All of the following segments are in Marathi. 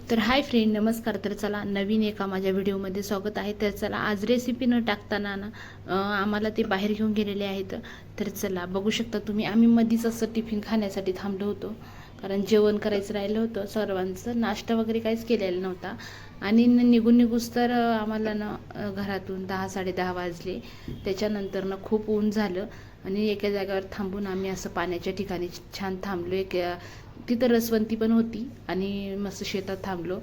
तर हाय फ्रेंड, नमस्कार. तर चला नवीन एका माझ्या व्हिडिओमध्ये स्वागत आहे. तर चला आज रेसिपी न टाकताना आम्हाला ते बाहेर घेऊन गेलेले आहेत. तर चला बघू शकता तुम्ही, आम्ही मधीच असं टिफिन खाण्यासाठी थांबलो होतो, कारण जेवण करायचं राहिलं होतं सर्वांचं. नाश्ता वगैरे काहीच केलेला नव्हता आणि निघूस तर आम्हाला घरातून 10-10:30 वाजले. त्याच्यानंतर खूप ऊन झालं आणि एका जागेवर थांबून आम्ही असं पाण्याच्या ठिकाणी छान थांबलो. तिथं रसवंती पण होती आणि मस्त शेतात थांबलो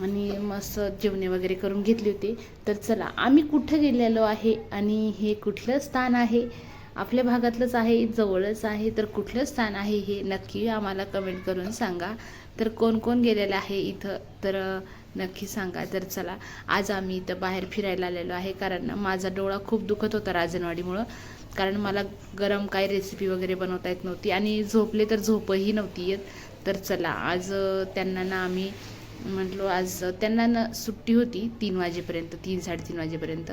आणि मस्त जेवणे वगैरे करून घेतले होते. तर चला आम्ही कुठं गेलेलो आहे आणि हे कुठलं स्थान आहे, आपल्या भागातलंच आहे, जवळच आहे. तर कुठलं स्थान आहे हे नक्की आम्हाला कमेंट करून सांगा. तर कोण कोण गेलेलं आहे इथं तर नक्की सांगा. तर चला आज आम्ही इथं बाहेर फिरायला आलेलो आहे, कारण माझा डोळा खूप दुखत होता राजनवाडीमुळं. कारण मला गरम काही रेसिपी वगैरे बनवता येत नव्हती आणि झोपले तर झोपही नव्हती येत. तर चला आज त्यांना आम्ही म्हटलो, आज त्यांना सुट्टी होती 3 वाजेपर्यंत, 3-3:30 वाजेपर्यंत.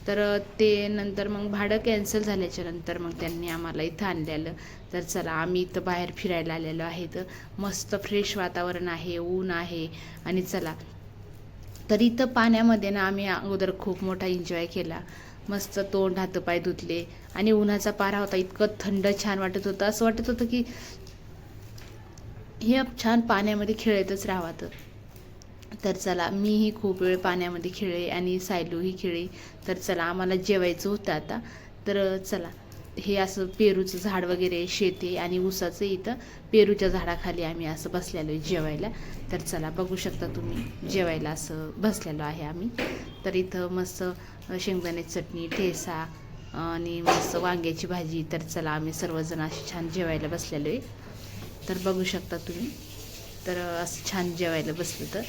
तर ते नंतर मग भाडं कॅन्सल झाल्याच्या नंतर मग त्यांनी आम्हाला इथं आणलेलं. तर चला आम्ही इथं बाहेर फिरायला आलेलो आहे. तर मस्त फ्रेश वातावरण आहे, ऊन आहे आणि चला तर इथं पाण्यामध्ये आम्ही अगोदर खूप मोठा एन्जॉय केला. मस्त तोंड हातपाय धुतले आणि उन्हाचा पारा होता, इतकं थंड छान वाटत होतं. असं वाटत होतं की हे छान पाण्यामध्ये खेळतच राहावं. तर चला मीही खूप वेळ पाण्यामध्ये खेळले आणि सायलूही खेळली. तर चला आम्हाला जेवायचं होतं आता. तर चला हे असं पेरूचं झाड वगैरे शेते आणि ऊसाचं, इथं पेरूच्या झाडाखाली आम्ही असं बसलेलो आहे जेवायला. तर चला बघू शकता तुम्ही, जेवायला असं बसलेलो आहे आम्ही. तर इथं मस्त शेंगदाण्याची चटणी, ठेचा आणि मस्त वांग्याची भाजी. तर चला आम्ही सर्वजण असे छान जेवायला बसलेलो आहे. तर बघू शकता तुम्ही, तर असं छान जेवायला बसलं. तर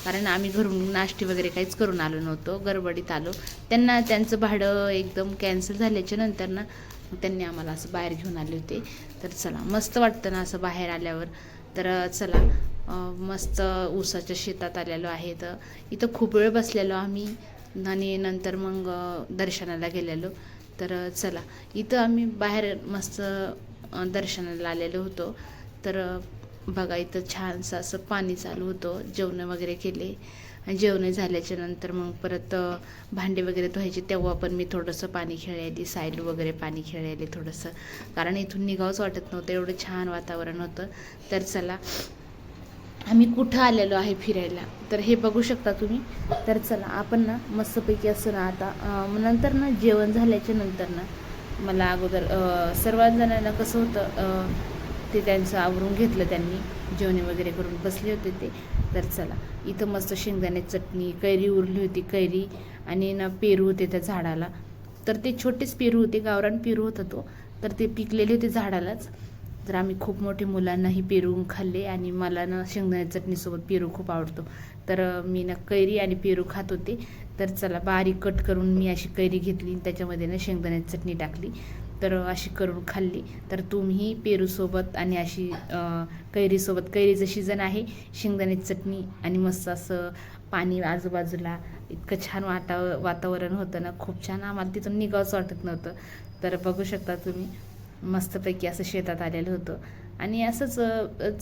कारण आम्ही घरून नाश्ते वगैरे काहीच करून आलो नव्हतो, गडबडीत आलो. त्यांचं भाडं एकदम कॅन्सल झाल्याच्या नंतर त्यांनी आम्हाला असं बाहेर घेऊन आले होते. तर चला मस्त वाटतं ना असं बाहेर आल्यावर. तर चला मस्त ऊसाच्या शेतात आलेलो आहे. तर इथं खूप वेळ बसलेलो आम्ही आणि नंतर मग दर्शनाला गेलेलो. तर चला इथं आम्ही बाहेर मस्त दर्शनाला आलेलो होतो. तर बघा इथं छानसं असं पाणी चालू होतं. जेवणं वगैरे केले आणि जेवणं झाल्याच्या नंतर मग परत भांडे वगैरे धुवायचे, तेव्हा पण मी थोडंसं पाणी खेळायली, सायलू वगैरे पाणी खेळायले थोडंसं, कारण इथून निघावंच वाटत नव्हतं, एवढं छान वातावरण होतं. तर चला आम्ही कुठं आलेलो आहे फिरायला, तर हे बघू शकता तुम्ही. तर चला आपण मस्तपैकी असं आता नंतर जेवण झाल्याच्या नंतर मला अगोदर सर्वात जणांना कसं होतं, ते त्यांचं आवरून घेतलं, त्यांनी जेवणे वगैरे करून बसले होते ते. तर चला इथं मस्त शेंगदाण्याची चटणी, कैरी उरली होती, कैरी आणि पेरू होते त्या झाडाला. तर ते छोटेच पेरू होते, गावरान पेरू होता तो. तर ते पिकलेले होते झाडालाच. तर आम्ही खूप मोठे मुलांनाही पेरू खाल्ले आणि मला शेंगदाण्याच्या चटणीसोबत पेरू खूप आवडतो. तर मी कैरी आणि पेरू खात होते. तर चला बारीक कट करून मी अशी कैरी घेतली, त्याच्यामध्ये शेंगदाण्याची चटणी टाकली, तर अशी करून खाल्ली. तर तुम्ही पेरूसोबत आणि अशी कैरीसोबत, कैरीचं सीजन आहे, शेंगदाण्याची चटणी आणि मस्त असं पाणी आजूबाजूला, इतकं छान वातावरण होतं ना, खूप छान. आम्हाला तिथून निघावंच वाटत नव्हतं. तर बघू शकता तुम्ही, मस्तपैकी असं शेतात आलेलं होतं आणि असंच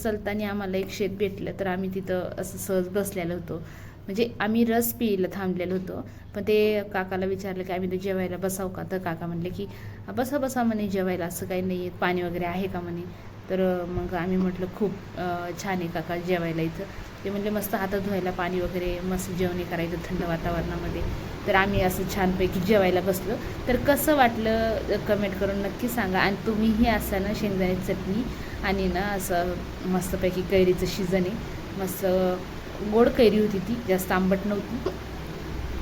चलताना आम्हाला एक शेत भेटलं. तर आम्ही तिथं असं सहज बसलेलो होतो, म्हणजे आम्ही रस प्यायला थांबलेलो होतो. पण ते काकाला विचारलं की आम्ही तर जेवायला बसाव का, तर काका म्हणले की बसा बसा म्हणे जेवायला, असं काही नाही आहे, पाणी वगैरे आहे का म्हणे. तर मग आम्ही म्हटलं खूप छान आहे काका जेवायला इथं. ते म्हणले मस्त हातात धुवायला पाणी वगैरे, मस्त जेवणे करायचं थंड वातावरणामध्ये. तर आम्ही असं छानपैकी जेवायला बसलो. तर कसं वाटलं कमेंट करून नक्की सांगा. आणि तुम्हीही असं शेंगदाण्याची चटणी आणि असं मस्तपैकी कैरीचं सीजन आहे, मस्त गोड कैरी होती ती, जास्त आंबट नव्हती.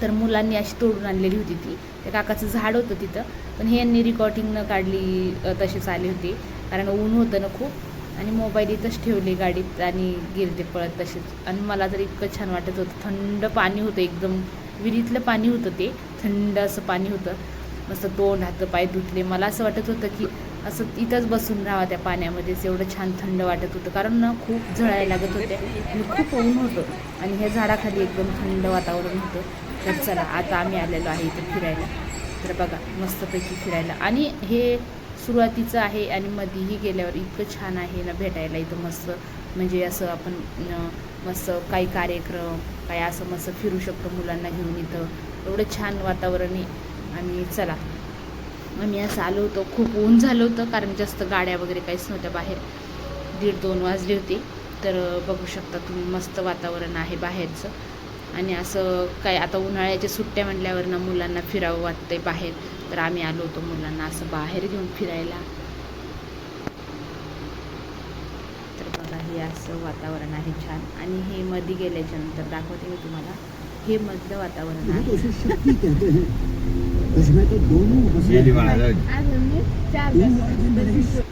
तर मुलांनी अशी तोडून आणलेली होती ती, त्या काकाचं झाड होतं तिथं. पण हे यांनी रिकॉर्डिंग न काढली, तसेच आले होते, कारण ऊन होतं ना खूप. आणि मोबाईल इथंच ठेवले गाडीत आणि गेले ते पळत तसेच. आणि मला तर इतकं छान वाटत होतं, थंड पाणी होतं, एकदम विहिरीतलं पाणी होतं ते, थंड असं पाणी होतं. मस्त तोंड हातपाय धुतले. मला असं वाटत होतं की असं इथंच बसून राहावं त्या पाण्यामध्येच, एवढं छान थंड वाटत होतं. कारण खूप झळायला लागत होते आणि खूप ऊन होतं आणि ह्या झाडाखाली एकदम थंड वातावरण होतं. तर चला आता आम्ही आलेलो आहे इथं फिरायला. तर बघा मस्तपैकी फिरायला, आणि हे सुरुवातीचं आहे आणि मध्येही गेल्यावर इतकं छान आहे ना भेटायला इथं मस्त. म्हणजे असं आपण मस्त काही कार्यक्रम काही असं मस्त फिरू शकतो मुलांना घेऊन इथं. एवढं छान वातावरण आहे. आणि चला आम्ही असं आलो होतो, खूप ऊन झालं होतं कारण जास्त गाड्या वगैरे काहीच नव्हत्या बाहेर, 1:30-2 वाजले होते. तर बघू शकता तुम्ही मस्त वातावरण आहे बाहेरचं. आणि असं काय आता उन्हाळ्याच्या सुट्ट्या म्हटल्यावर ना मुलांना फिरावं वाटतंय बाहेर, तर आम्ही आलो होतो मुलांना असं बाहेर घेऊन फिरायला. तर बघा हे असं वातावरण आहे छान. आणि हे मध्ये गेल्याच्या नंतर दाखवते मी तुम्हाला, हे मधलं वातावरण आहे. उसमें तो दोनों